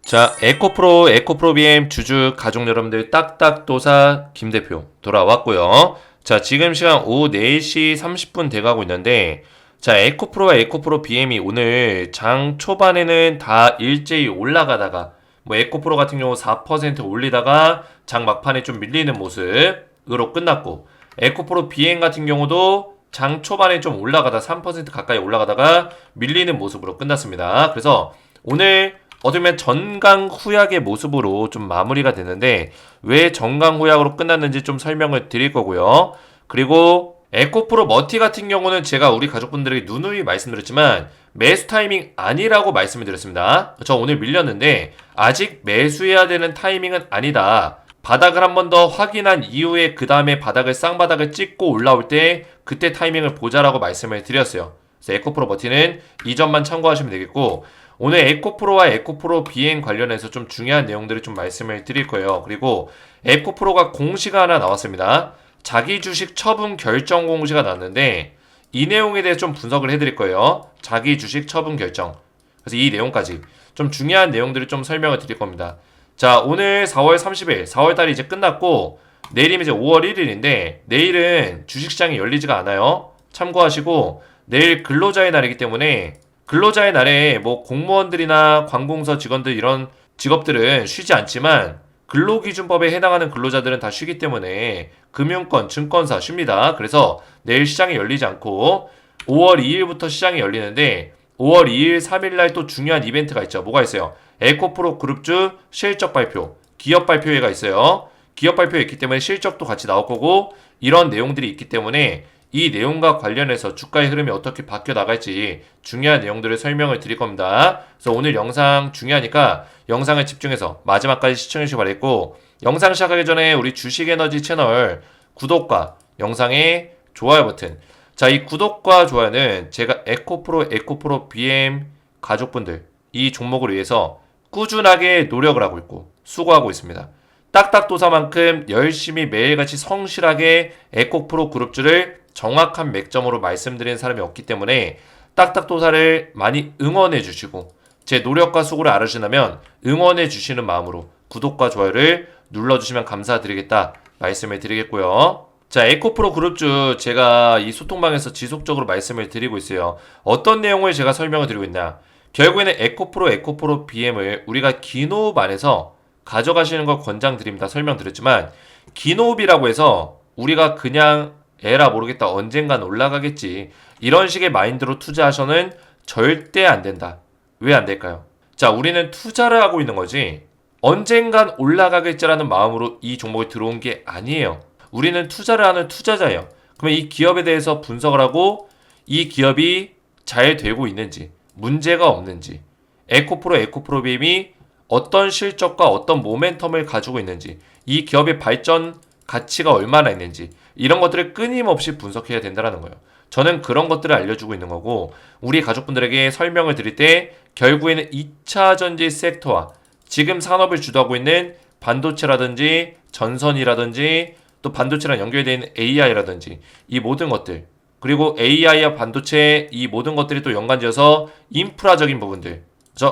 자, 에코프로 BM 주주 가족 여러분들 딱딱도사 김대표 돌아왔고요. 자, 지금 시간 오후 4시 30분 돼가고 있는데, 자, 에코프로와 에코프로 BM이 오늘 장 초반에는 다 일제히 올라가다가, 뭐 에코프로 같은 경우 4% 올리다가 장 막판에 좀 밀리는 모습으로 끝났고, 에코프로 BM 같은 경우도 장 초반에 좀 올라가다 3% 가까이 올라가다가 밀리는 모습으로 끝났습니다. 그래서 오늘 어떻게 보면 전강후약의 모습으로 좀 마무리가 되는데, 왜 전강후약으로 끝났는지 좀 설명을 드릴 거고요. 그리고 에코프로 머티 같은 경우는 제가 우리 가족분들에게 누누이 말씀드렸지만 매수 타이밍 아니라고 말씀을 드렸습니다. 저 오늘 밀렸는데 아직 매수해야 되는 타이밍은 아니다. 바닥을 한 번 더 확인한 이후에 그 다음에 바닥을 쌍바닥을 찍고 올라올 때 그때 타이밍을 보자라고 말씀을 드렸어요. 그래서 에코프로 머티는 이 점만 참고하시면 되겠고, 오늘 에코프로와 에코프로 BM 관련해서 좀 중요한 내용들을 좀 말씀을 드릴 거예요. 그리고 에코프로가 공시가 하나 나왔습니다. 자기 주식 처분 결정 공시가 나왔는데 이 내용에 대해서 좀 분석을 해드릴 거예요. 자기 주식 처분 결정. 그래서 이 내용까지 좀 중요한 내용들을 좀 설명을 드릴 겁니다. 자, 오늘 4월 30일, 4월달이 이제 끝났고 내일이면 이제 5월 1일인데 내일은 주식시장이 열리지가 않아요. 참고하시고, 내일 근로자의 날이기 때문에 근로자의 날에 뭐 공무원들이나 관공서 직원들 이런 직업들은 쉬지 않지만 근로기준법에 해당하는 근로자들은 다 쉬기 때문에 금융권, 증권사 쉽니다. 그래서 내일 시장이 열리지 않고 5월 2일부터 시장이 열리는데 5월 2일, 3일날 또 중요한 이벤트가 있죠. 뭐가 있어요? 에코프로 그룹주 실적 발표, 기업 발표회가 있어요. 기업 발표회 있기 때문에 실적도 같이 나올 거고, 이런 내용들이 있기 때문에 이 내용과 관련해서 주가의 흐름이 어떻게 바뀌어 나갈지 중요한 내용들을 설명을 드릴 겁니다. 그래서 오늘 영상 중요하니까 영상을 집중해서 마지막까지 시청해 주시기 바라겠고, 영상 시작하기 전에 우리 주식에너지 채널 구독과 영상의 좋아요 버튼, 자, 이 구독과 좋아요는 제가 에코프로 BM 가족분들 이 종목을 위해서 꾸준하게 노력을 하고 있고 수고하고 있습니다. 딱딱도사만큼 열심히 매일같이 성실하게 에코프로 그룹주를 정확한 맥점으로 말씀드리는 사람이 없기 때문에 딱딱도사를 많이 응원해 주시고 제 노력과 수고를 알아주신다면 응원해 주시는 마음으로 구독과 좋아요를 눌러주시면 감사드리겠다 말씀을 드리겠고요. 자, 에코프로 그룹주 제가 이 소통방에서 지속적으로 말씀을 드리고 있어요. 어떤 내용을 제가 설명을 드리고 있나? 결국에는 에코프로 BM을 우리가 기노업 안에서 가져가시는 걸 권장드립니다. 설명드렸지만 기노업이라고 해서 우리가 그냥 에라 모르겠다, 언젠간 올라가겠지, 이런 식의 마인드로 투자하셔는 절대 안 된다. 왜 안 될까요? 자, 우리는 투자를 하고 있는 거지 언젠간 올라가겠지라는 마음으로 이 종목에 들어온 게 아니에요. 우리는 투자를 하는 투자자예요. 그러면 이 기업에 대해서 분석을 하고 이 기업이 잘 되고 있는지, 문제가 없는지, 에코프로 BM이 어떤 실적과 어떤 모멘텀을 가지고 있는지, 이 기업의 발전 가치가 얼마나 있는지, 이런 것들을 끊임없이 분석해야 된다는 거예요. 저는 그런 것들을 알려주고 있는 거고, 우리 가족분들에게 설명을 드릴 때 결국에는 2차 전지 섹터와 지금 산업을 주도하고 있는 반도체라든지 전선이라든지 또 반도체랑 연결되어 있는 AI라든지 이 모든 것들, 그리고 AI와 반도체 이 모든 것들이 또 연관지어서 인프라적인 부분들,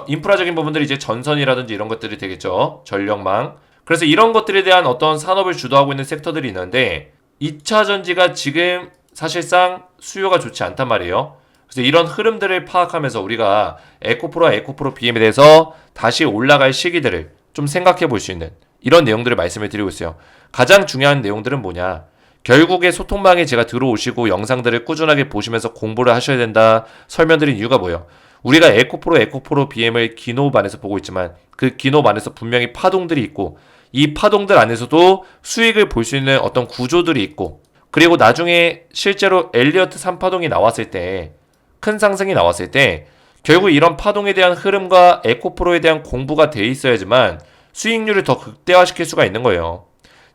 인프라적인 부분들이 이제 전선이라든지 이런 것들이 되겠죠. 전력망. 그래서 이런 것들에 대한 어떤 산업을 주도하고 있는 섹터들이 있는데 2차 전지가 지금 사실상 수요가 좋지 않단 말이에요. 그래서 이런 흐름들을 파악하면서 우리가 에코프로 BM에 대해서 다시 올라갈 시기들을 좀 생각해 볼 수 있는 이런 내용들을 말씀을 드리고 있어요. 가장 중요한 내용들은 뭐냐? 결국에 소통방에 제가 들어오시고 영상들을 꾸준하게 보시면서 공부를 하셔야 된다 설명드린 이유가 뭐예요? 우리가 에코프로 BM을 기노업 안에서 보고 있지만 그 기노업 안에서 분명히 파동들이 있고 이 파동들 안에서도 수익을 볼 수 있는 어떤 구조들이 있고, 그리고 나중에 실제로 엘리어트 3파동이 나왔을 때, 큰 상승이 나왔을 때 결국 이런 파동에 대한 흐름과 에코프로에 대한 공부가 돼 있어야지만 수익률을 더 극대화시킬 수가 있는 거예요.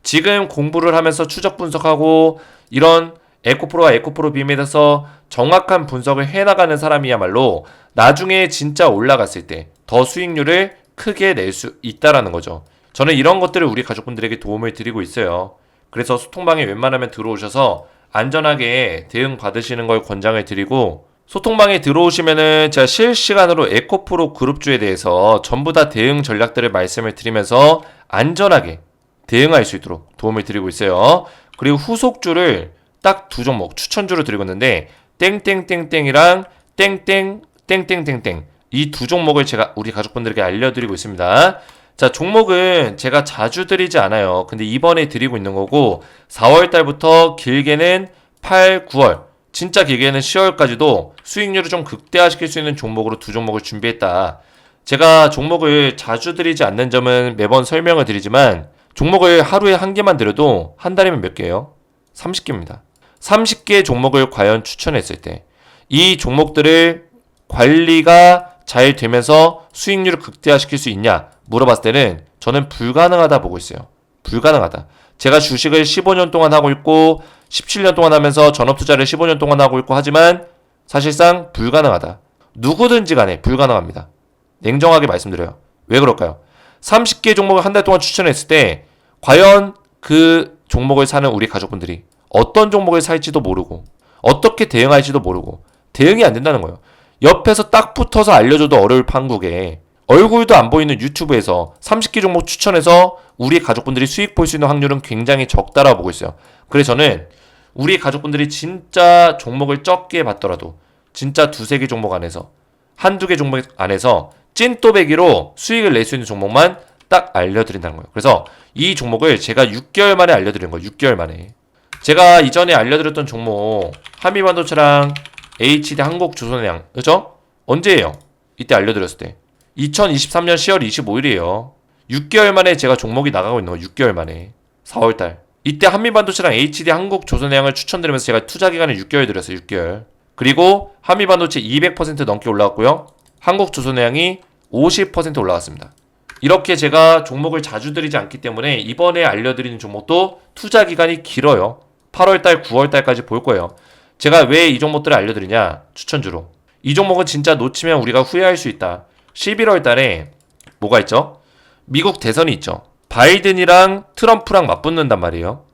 지금 공부를 하면서 추적 분석하고 이런 에코프로 BM에 대해서 정확한 분석을 해나가는 사람이야말로 나중에 진짜 올라갔을 때 더 수익률을 크게 낼 수 있다라는 거죠. 저는 이런 것들을 우리 가족분들에게 도움을 드리고 있어요. 그래서 소통방에 웬만하면 들어오셔서 안전하게 대응 받으시는 걸 권장을 드리고 소통방에 들어오시면은 제가 실시간으로 에코프로 그룹주에 대해서 전부 다 대응 전략들을 말씀을 드리면서 안전하게 대응할 수 있도록 도움을 드리고 있어요. 그리고 후속주를 딱 두 종목 추천주로 드리고 있는데 땡땡땡땡이랑 땡땡 땡땡땡땡 이 두 종목을 제가 우리 가족분들에게 알려드리고 있습니다. 자, 종목은 제가 자주 드리지 않아요. 근데 이번에 드리고 있는 거고 4월 달부터 길게는 8, 9월 진짜 길게는 10월까지도 수익률을 좀 극대화시킬 수 있는 종목으로 두 종목을 준비했다. 제가 종목을 자주 드리지 않는 점은 매번 설명을 드리지만 종목을 하루에 한 개만 드려도 한 달이면 몇 개예요? 30개입니다. 30개 종목을 과연 추천했을 때 이 종목들을 관리가 잘 되면서 수익률을 극대화시킬 수 있냐 물어봤을 때는 저는 불가능하다 보고 있어요. 불가능하다. 제가 주식을 15년 동안 하고 있고 17년 동안 하면서 전업투자를 15년 동안 하고 있고 하지만 사실상 불가능하다. 누구든지 간에 불가능합니다. 냉정하게 말씀드려요. 왜 그럴까요? 30개 종목을 한 달 동안 추천했을 때 과연 그 종목을 사는 우리 가족분들이 어떤 종목을 살지도 모르고 어떻게 대응할지도 모르고 대응이 안 된다는 거예요. 옆에서 딱 붙어서 알려줘도 어려울 판국에 얼굴도 안 보이는 유튜브에서 30개 종목 추천해서 우리 가족분들이 수익 볼 수 있는 확률은 굉장히 적다라고 보고 있어요. 그래서 저는 우리 가족분들이 진짜 종목을 적게 봤더라도 진짜 두세 개 종목 안에서 한두 개 종목 안에서 찐또배기로 수익을 낼 수 있는 종목만 딱 알려드린다는 거예요. 그래서 이 종목을 제가 6개월 만에 알려드린 거예요. 6개월 만에. 제가 이전에 알려드렸던 종목 한미반도체랑 HD 한국조선해양 그죠? 언제예요? 이때 알려드렸을 때 2023년 10월 25일이에요 6개월 만에 제가 종목이 나가고 있는 거예요. 6개월 만에 4월달 이때 한미반도체랑 HD 한국조선해양을 추천드리면서 제가 투자기간을 6개월 드렸어요. 6개월. 그리고 한미반도체 200% 넘게 올라갔고요. 한국조선해양이 50% 올라갔습니다. 이렇게 제가 종목을 자주 드리지 않기 때문에 이번에 알려드리는 종목도 투자기간이 길어요. 8월달 9월달까지 볼 거예요. 제가 왜 이 종목들을 알려드리냐? 추천주로. 이 종목은 진짜 놓치면 우리가 후회할 수 있다. 11월 달에 뭐가 있죠? 미국 대선이 있죠. 바이든이랑 트럼프랑 맞붙는단 말이에요.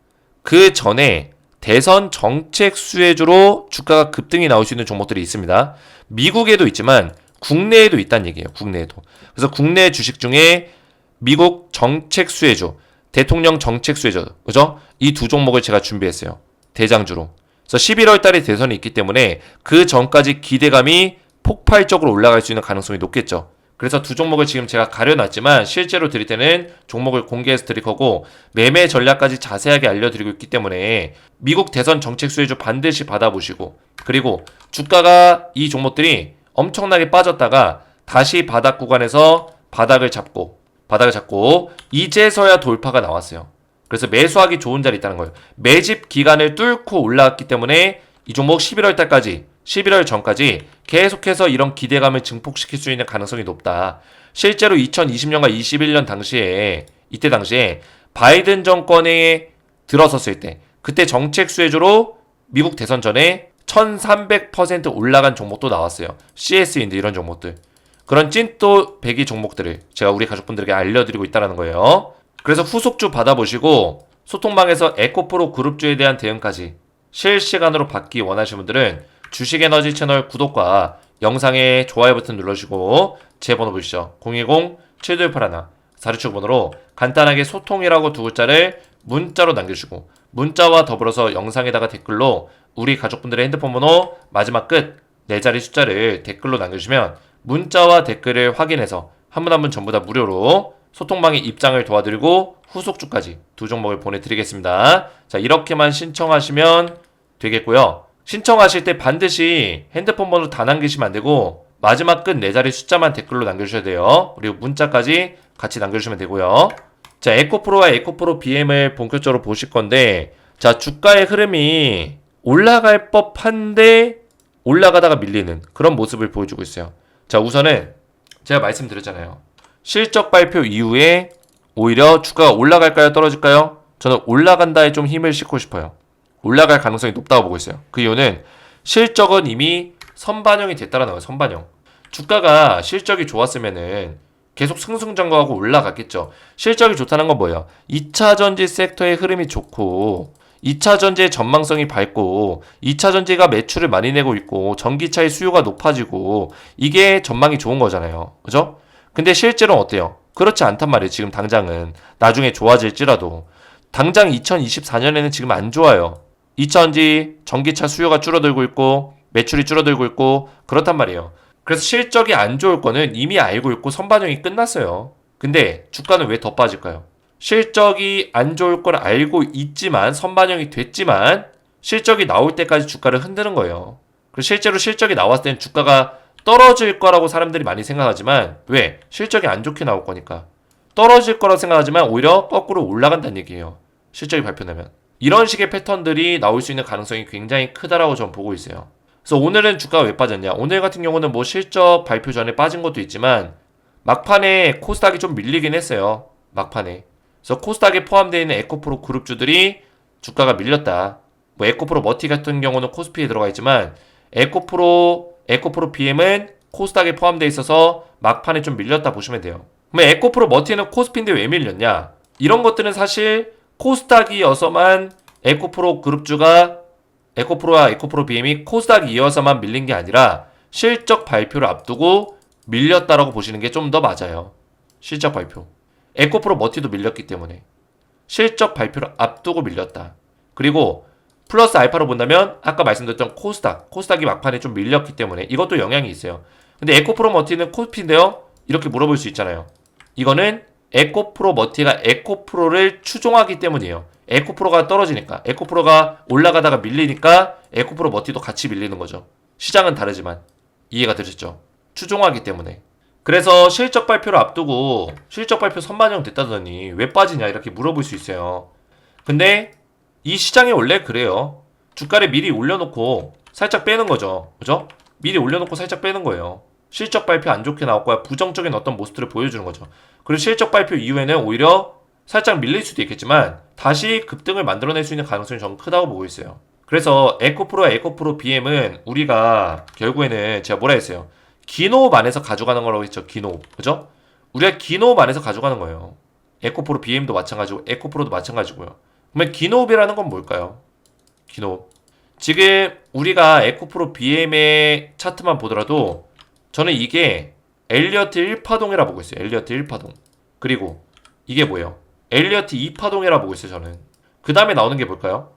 그 전에 대선 정책 수혜주로 주가가 급등이 나올 수 있는 종목들이 있습니다. 미국에도 있지만 국내에도 있다는 얘기예요. 국내에도. 그래서 국내 주식 중에 미국 정책 수혜주, 대통령 정책 수혜주, 그죠? 이 두 종목을 제가 준비했어요. 대장주로. 그래서 11월 달에 대선이 있기 때문에 그 전까지 기대감이 폭발적으로 올라갈 수 있는 가능성이 높겠죠. 그래서 두 종목을 지금 제가 가려놨지만 실제로 드릴 때는 종목을 공개해서 드릴 거고 매매 전략까지 자세하게 알려드리고 있기 때문에 미국 대선 정책 수혜주 반드시 받아보시고 그리고 주가가 이 종목들이 엄청나게 빠졌다가 다시 바닥 구간에서 바닥을 잡고 이제서야 돌파가 나왔어요. 그래서 매수하기 좋은 자리 있다는 거예요. 매집 기간을 뚫고 올라왔기 때문에 이 종목 11월 달까지 11월 전까지 계속해서 이런 기대감을 증폭시킬 수 있는 가능성이 높다. 실제로 2020년과 21년 당시에 이때 당시에 바이든 정권에 들어섰을 때 그때 정책 수혜주로 미국 대선 전에 1300% 올라간 종목도 나왔어요. CS인데 이런 종목들. 그런 찐또 배기 종목들을 제가 우리 가족분들에게 알려드리고 있다는 거예요. 그래서 후속주 받아보시고 소통방에서 에코프로 그룹주에 대한 대응까지 실시간으로 받기 원하시는 분들은 주식에너지 채널 구독과 영상에 좋아요 버튼 눌러주시고 제 번호 보시죠. 010-7281-467 번호로 간단하게 소통이라고 두 글자를 문자로 남겨주시고 문자와 더불어서 영상에다가 댓글로 우리 가족분들의 핸드폰 번호 마지막 끝 4자리 숫자를 댓글로 남겨주시면 문자와 댓글을 확인해서 한 분 한 분 전부 다 무료로 소통방의 입장을 도와드리고 후속주까지 두 종목을 보내드리겠습니다. 자, 이렇게만 신청하시면 되겠고요. 신청하실 때 반드시 핸드폰 번호 다 남기시면 안 되고 마지막 끝 4자리 숫자만 댓글로 남겨주셔야 돼요. 그리고 문자까지 같이 남겨주시면 되고요. 자, 에코프로와 에코프로 BM을 본격적으로 보실 건데 자, 주가의 흐름이 올라갈 법한데 올라가다가 밀리는 그런 모습을 보여주고 있어요. 자, 우선은 제가 말씀드렸잖아요. 실적 발표 이후에 오히려 주가가 올라갈까요? 떨어질까요? 저는 올라간다에 좀 힘을 싣고 싶어요. 올라갈 가능성이 높다고 보고 있어요. 그 이유는 실적은 이미 선반영이 됐다라는 거예요. 선반영. 주가가 실적이 좋았으면은 계속 승승장구하고 올라갔겠죠. 실적이 좋다는 건 뭐예요? 2차 전지 섹터의 흐름이 좋고 2차 전지의 전망성이 밝고 2차 전지가 매출을 많이 내고 있고 전기차의 수요가 높아지고 이게 전망이 좋은 거잖아요. 그죠? 근데 실제로는 어때요? 그렇지 않단 말이에요. 지금 당장은. 나중에 좋아질지라도. 당장 2024년에는 지금 안 좋아요. 2차 전지 전기차 수요가 줄어들고 있고 매출이 줄어들고 있고 그렇단 말이에요. 그래서 실적이 안 좋을 거는 이미 알고 있고 선반영이 끝났어요. 근데 주가는 왜 더 빠질까요? 실적이 안 좋을 걸 알고 있지만 선반영이 됐지만 실적이 나올 때까지 주가를 흔드는 거예요. 그리고 실제로 실적이 나왔을 때는 주가가 떨어질 거라고 사람들이 많이 생각하지만 왜? 실적이 안 좋게 나올 거니까. 떨어질 거라고 생각하지만 오히려 거꾸로 올라간다는 얘기예요. 실적이 발표되면. 이런 식의 패턴들이 나올 수 있는 가능성이 굉장히 크다라고 저는 보고 있어요. 그래서 오늘은 주가가 왜 빠졌냐? 오늘 같은 경우는 뭐 실적 발표 전에 빠진 것도 있지만 막판에 코스닥이 좀 밀리긴 했어요. 막판에. 그래서 코스닥에 포함되어 있는 에코프로 그룹주들이 주가가 밀렸다. 뭐 에코프로 머티 같은 경우는 코스피에 들어가 있지만 에코프로 BM은 코스닥에 포함되어 있어서 막판에 좀 밀렸다 보시면 돼요. 그러면 에코프로 머티는 코스피인데 왜 밀렸냐? 이런 것들은 사실 코스닥이어서만 에코프로 그룹주가 에코프로와 에코프로 BM이 코스닥이 이어서만 밀린 게 아니라 실적 발표를 앞두고 밀렸다라고 보시는 게 좀 더 맞아요. 실적 발표. 에코프로 머티도 밀렸기 때문에 실적 발표를 앞두고 밀렸다. 그리고 플러스 알파로 본다면 아까 말씀드렸던 코스닥이 막판에 좀 밀렸기 때문에 이것도 영향이 있어요. 근데 에코프로 머티는 코스피인데요? 이렇게 물어볼 수 있잖아요. 이거는 에코프로 머티가 에코프로를 추종하기 때문이에요. 에코프로가 떨어지니까 에코프로가 올라가다가 밀리니까 에코프로 머티도 같이 밀리는 거죠. 시장은 다르지만 이해가 되셨죠? 추종하기 때문에. 그래서 실적 발표를 앞두고 실적 발표 선반영 됐다더니 왜 빠지냐 이렇게 물어볼 수 있어요. 근데 이 시장이 원래 그래요. 주가를 미리 올려놓고 살짝 빼는 거죠. 그죠? 미리 올려놓고 살짝 빼는 거예요. 실적 발표 안 좋게 나올 거야. 부정적인 어떤 모습들을 보여주는 거죠. 그리고 실적 발표 이후에는 오히려 살짝 밀릴 수도 있겠지만 다시 급등을 만들어낼 수 있는 가능성이 좀 크다고 보고 있어요. 그래서 에코프로와 에코프로 BM은 우리가 결국에는 제가 뭐라 했어요? 기노업 안에서 가져가는 거라고 했죠. 기노업. 그죠? 우리가 기노업 안에서 가져가는 거예요. 에코프로 BM도 마찬가지고 에코프로도 마찬가지고요. 그러면 기노업이라는 건 뭘까요? 기노업. 지금 우리가 에코프로 BM의 차트만 보더라도 저는 이게 엘리어트 1파동이라 보고 있어요. 엘리어트 1파동. 그리고 이게 뭐예요? 엘리어트 2파동이라 보고 있어요. 저는. 그 다음에 나오는 게 뭘까요?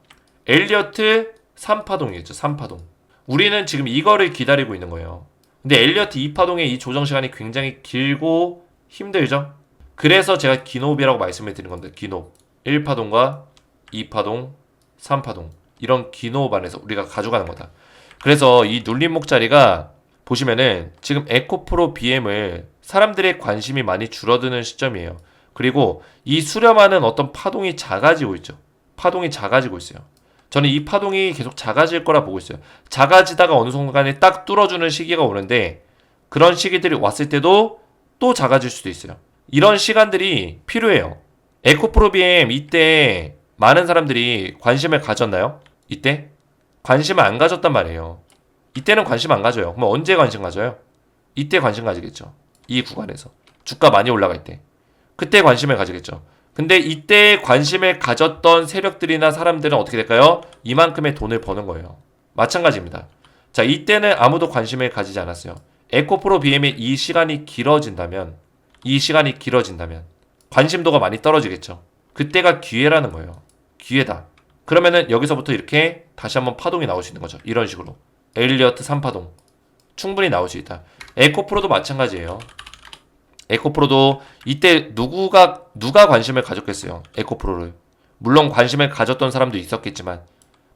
엘리어트 3파동이겠죠. 3파동. 우리는 지금 이거를 기다리고 있는 거예요. 근데 엘리어트 2파동의 이 조정 시간이 굉장히 길고 힘들죠? 그래서 제가 기노업이라고 말씀을 드린 건데 기노업 1파동과 2파동, 3파동 이런 기노업 안에서 우리가 가져가는 거다. 그래서 이 눌림목 자리가 보시면은 지금 에코프로 BM을 사람들의 관심이 많이 줄어드는 시점이에요. 그리고 이 수렴하는 어떤 파동이 작아지고 있죠. 파동이 작아지고 있어요. 저는 이 파동이 계속 작아질 거라 보고 있어요. 작아지다가 어느 순간에 딱 뚫어주는 시기가 오는데 그런 시기들이 왔을 때도 또 작아질 수도 있어요. 이런 시간들이 필요해요. 에코프로 BM 이때 많은 사람들이 관심을 가졌나요? 이때? 관심을 안 가졌단 말이에요. 이때는 관심 안 가져요. 그럼 언제 관심 가져요? 이때 관심 가지겠죠. 이 구간에서. 주가 많이 올라갈 때. 그때 관심을 가지겠죠. 근데 이때 관심을 가졌던 세력들이나 사람들은 어떻게 될까요? 이만큼의 돈을 버는 거예요. 마찬가지입니다. 자, 이때는 아무도 관심을 가지지 않았어요. 에코프로 BM의 이 시간이 길어진다면 관심도가 많이 떨어지겠죠. 그때가 기회라는 거예요. 기회다. 그러면은 여기서부터 이렇게 다시 한번 파동이 나올 수 있는 거죠. 이런 식으로. 엘리어트 3파동. 충분히 나올 수 있다. 에코프로도 마찬가지예요. 에코프로도 이때 누가 관심을 가졌겠어요. 에코프로를. 물론 관심을 가졌던 사람도 있었겠지만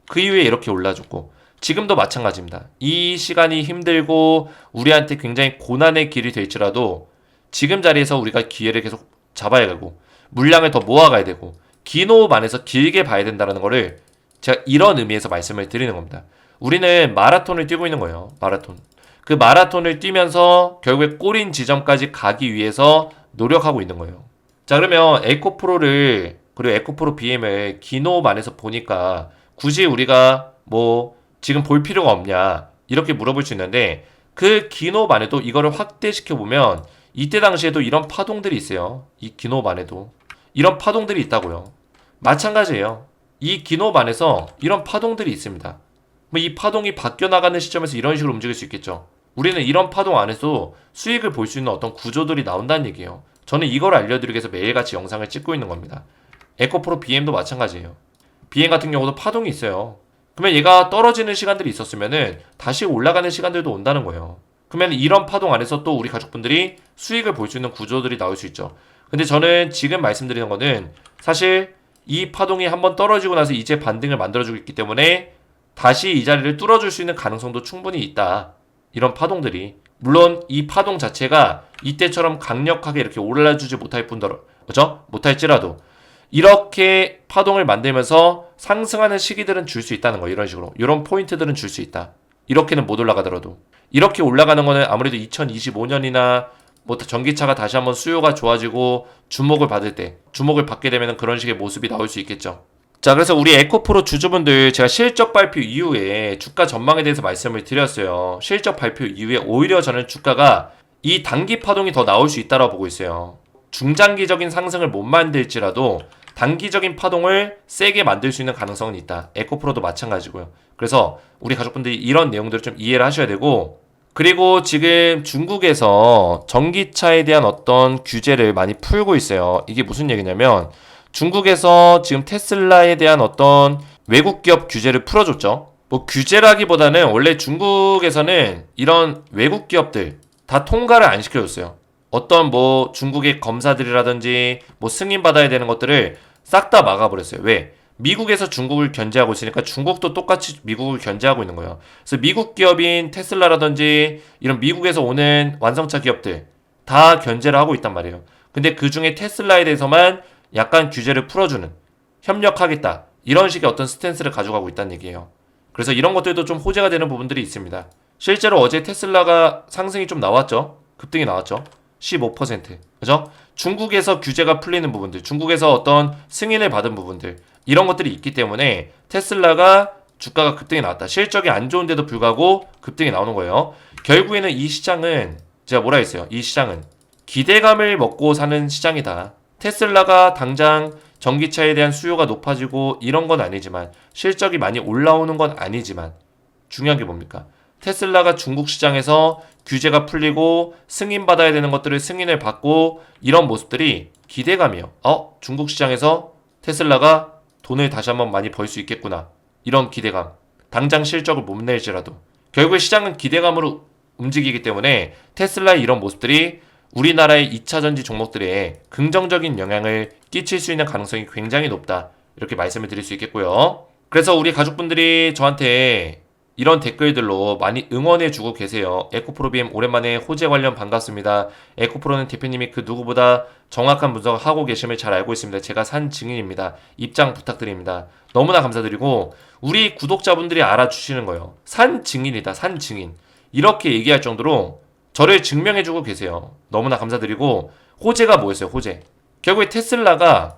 그 이후에 이렇게 올라줬고 지금도 마찬가지입니다. 이 시간이 힘들고 우리한테 굉장히 고난의 길이 될지라도 지금 자리에서 우리가 기회를 계속 잡아야 되고 물량을 더 모아가야 되고 기노업 안에서 길게 봐야 된다는 거를 제가 이런 의미에서 말씀을 드리는 겁니다. 우리는 마라톤을 뛰고 있는 거예요. 마라톤. 그 마라톤을 뛰면서 결국에 꼬린 지점까지 가기 위해서 노력하고 있는 거예요. 자, 그러면 에코프로를 그리고 에코프로 BM을 기노업 안에서 보니까 굳이 우리가 뭐 지금 볼 필요가 없냐 이렇게 물어볼 수 있는데 그 기노업 안에도 이거를 확대시켜 보면 이때 당시에도 이런 파동들이 있어요. 이 기노업 안에도 이런 파동들이 있다고요. 마찬가지예요. 이 기노업 안에서 이런 파동들이 있습니다. 뭐 이 파동이 바뀌어 나가는 시점에서 이런 식으로 움직일 수 있겠죠. 우리는 이런 파동 안에서 수익을 볼 수 있는 어떤 구조들이 나온다는 얘기예요. 저는 이걸 알려드리기 위해서 매일같이 영상을 찍고 있는 겁니다. 에코프로 BM도 마찬가지예요. BM 같은 경우도 파동이 있어요. 그러면 얘가 떨어지는 시간들이 있었으면은 다시 올라가는 시간들도 온다는 거예요. 그러면 이런 파동 안에서 또 우리 가족분들이 수익을 볼 수 있는 구조들이 나올 수 있죠. 근데 저는 지금 말씀드리는 거는 사실 이 파동이 한번 떨어지고 나서 이제 반등을 만들어주고 있기 때문에 다시 이 자리를 뚫어줄 수 있는 가능성도 충분히 있다. 이런 파동들이. 물론 이 파동 자체가 이때처럼 강력하게 이렇게 올라주지 못할 뿐더러, 그죠? 못할지라도 이렇게 파동을 만들면서 상승하는 시기들은 줄 수 있다는 거. 이런 식으로. 이런 포인트들은 줄 수 있다. 이렇게는 못 올라가더라도. 이렇게 올라가는 거는 아무래도 2025년이나 뭐 전기차가 다시 한번 수요가 좋아지고 주목을 받을 때, 주목을 받게 되면 그런 식의 모습이 나올 수 있겠죠. 자, 그래서 우리 에코프로 주주분들 제가 실적 발표 이후에 주가 전망에 대해서 말씀을 드렸어요. 실적 발표 이후에 오히려 저는 주가가 이 단기 파동이 더 나올 수 있다고 보고 있어요. 중장기적인 상승을 못 만들지라도 단기적인 파동을 세게 만들 수 있는 가능성은 있다. 에코프로도 마찬가지고요. 그래서 우리 가족분들이 이런 내용들을 좀 이해를 하셔야 되고, 그리고 지금 중국에서 전기차에 대한 어떤 규제를 많이 풀고 있어요. 이게 무슨 얘기냐면 중국에서 지금 테슬라에 대한 어떤 외국 기업 규제를 풀어줬죠. 뭐 규제라기보다는 원래 중국에서는 이런 외국 기업들 다 통과를 안 시켜줬어요. 어떤 뭐 중국의 검사들이라든지 뭐 승인받아야 되는 것들을 싹 다 막아버렸어요. 왜? 미국에서 중국을 견제하고 있으니까 중국도 똑같이 미국을 견제하고 있는 거예요. 그래서 미국 기업인 테슬라라든지 이런 미국에서 오는 완성차 기업들 다 견제를 하고 있단 말이에요. 근데 그 중에 테슬라에 대해서만 약간 규제를 풀어주는, 협력하겠다, 이런 식의 어떤 스탠스를 가져가고 있다는 얘기예요. 그래서 이런 것들도 좀 호재가 되는 부분들이 있습니다. 실제로 어제 테슬라가 상승이 좀 나왔죠. 급등이 나왔죠. 15%. 그죠? 중국에서 규제가 풀리는 부분들, 중국에서 어떤 승인을 받은 부분들, 이런 것들이 있기 때문에 테슬라가 주가가 급등이 나왔다. 실적이 안 좋은데도 불구하고 급등이 나오는 거예요. 결국에는 이 시장은, 제가 뭐라 했어요? 이 시장은 기대감을 먹고 사는 시장이다. 테슬라가 당장 전기차에 대한 수요가 높아지고 이런 건 아니지만, 실적이 많이 올라오는 건 아니지만, 중요한 게 뭡니까? 테슬라가 중국 시장에서 규제가 풀리고 승인받아야 되는 것들을 승인을 받고 이런 모습들이 기대감이에요. 중국 시장에서 테슬라가 돈을 다시 한번 많이 벌 수 있겠구나. 이런 기대감. 당장 실적을 못 낼지라도. 결국에 시장은 기대감으로 움직이기 때문에 테슬라의 이런 모습들이 우리나라의 2차전지 종목들에 긍정적인 영향을 끼칠 수 있는 가능성이 굉장히 높다. 이렇게 말씀을 드릴 수 있겠고요. 그래서 우리 가족분들이 저한테 이런 댓글들로 많이 응원해주고 계세요. 에코프로 BM 오랜만에 호재 관련 반갑습니다. 에코프로는 대표님이 그 누구보다 정확한 분석을 하고 계심을 잘 알고 있습니다. 제가 산 증인입니다. 입장 부탁드립니다. 너무나 감사드리고 우리 구독자분들이 알아주시는 거예요. 산 증인이다. 산 증인. 이렇게 얘기할 정도로 저를 증명해주고 계세요. 너무나 감사드리고, 호재가 뭐였어요? 호재. 결국에 테슬라가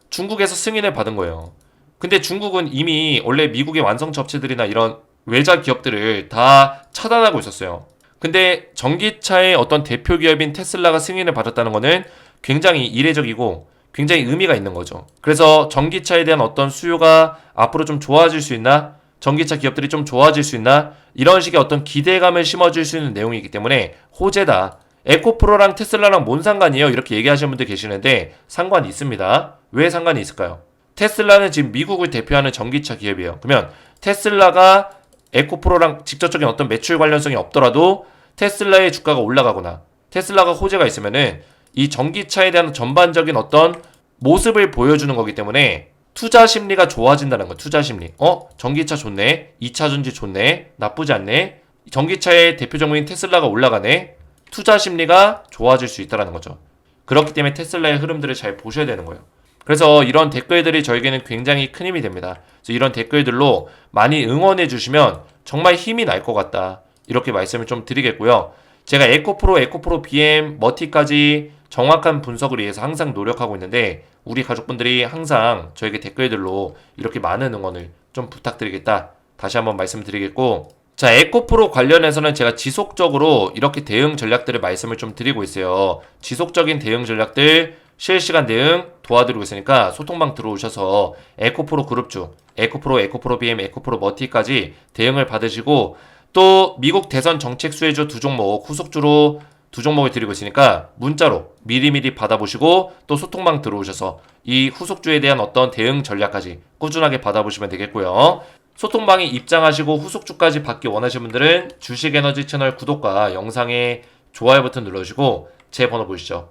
중국에서 승인을 받은 거예요. 근데 중국은 이미 원래 미국의 완성차 업체들이나 이런 외자 기업들을 다 차단하고 있었어요. 근데 전기차의 어떤 대표 기업인 테슬라가 승인을 받았다는 거는 굉장히 이례적이고 굉장히 의미가 있는 거죠. 그래서 전기차에 대한 어떤 수요가 앞으로 좀 좋아질 수 있나? 전기차 기업들이 좀 좋아질 수 있나? 이런 식의 어떤 기대감을 심어줄 수 있는 내용이기 때문에 호재다. 에코프로랑 테슬라랑 뭔 상관이에요? 이렇게 얘기하시는 분들 계시는데 상관이 있습니다. 왜 상관이 있을까요? 테슬라는 지금 미국을 대표하는 전기차 기업이에요. 그러면 테슬라가 에코프로랑 직접적인 어떤 매출 관련성이 없더라도 테슬라의 주가가 올라가거나 테슬라가 호재가 있으면은 이 전기차에 대한 전반적인 어떤 모습을 보여주는 거기 때문에 투자 심리가 좋아진다는 거예요. 투자 심리. 전기차 좋네. 2차전지 좋네. 나쁘지 않네. 전기차의 대표 종목인 테슬라가 올라가네. 투자 심리가 좋아질 수 있다는 거죠. 그렇기 때문에 테슬라의 흐름들을 잘 보셔야 되는 거예요. 그래서 이런 댓글들이 저에게는 굉장히 큰 힘이 됩니다. 그래서 이런 댓글들로 많이 응원해 주시면 정말 힘이 날 것 같다. 이렇게 말씀을 좀 드리겠고요. 제가 에코프로 BM, 머티까지 정확한 분석을 위해서 항상 노력하고 있는데 우리 가족분들이 항상 저에게 댓글들로 이렇게 많은 응원을 좀 부탁드리겠다. 다시 한번 말씀드리겠고, 자, 에코프로 관련해서는 제가 지속적으로 이렇게 대응 전략들을 말씀을 좀 드리고 있어요. 지속적인 대응 전략들 실시간 대응 도와드리고 있으니까 소통방 들어오셔서 에코프로 그룹주, 에코프로 BM, 에코프로 머티까지 대응을 받으시고 또 미국 대선 정책 수혜주 두 종목 후속주로 두 종목을 드리고 있으니까 문자로 미리미리 받아보시고 또 소통방 들어오셔서 이 후속주에 대한 어떤 대응 전략까지 꾸준하게 받아보시면 되겠고요. 소통방에 입장하시고 후속주까지 받기 원하시는 분들은 주식에너지 채널 구독과 영상에 좋아요 버튼 눌러주시고 제 번호 보이시죠?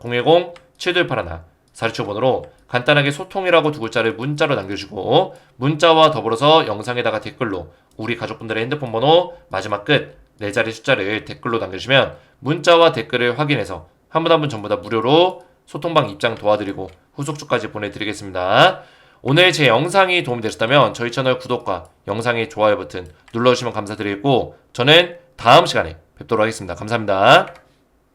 010-7281-4675번호로 간단하게 소통이라고 두 글자를 문자로 남겨주시고 문자와 더불어서 영상에다가 댓글로 우리 가족분들의 핸드폰 번호 마지막 끝 4자리 숫자를 댓글로 남겨주시면 문자와 댓글을 확인해서 한 분 한 분 전부 다 무료로 소통방 입장 도와드리고 후속주까지 보내드리겠습니다. 오늘 제 영상이 도움이 되셨다면 저희 채널 구독과 영상의 좋아요 버튼 눌러주시면 감사드리겠고 저는 다음 시간에 뵙도록 하겠습니다. 감사합니다.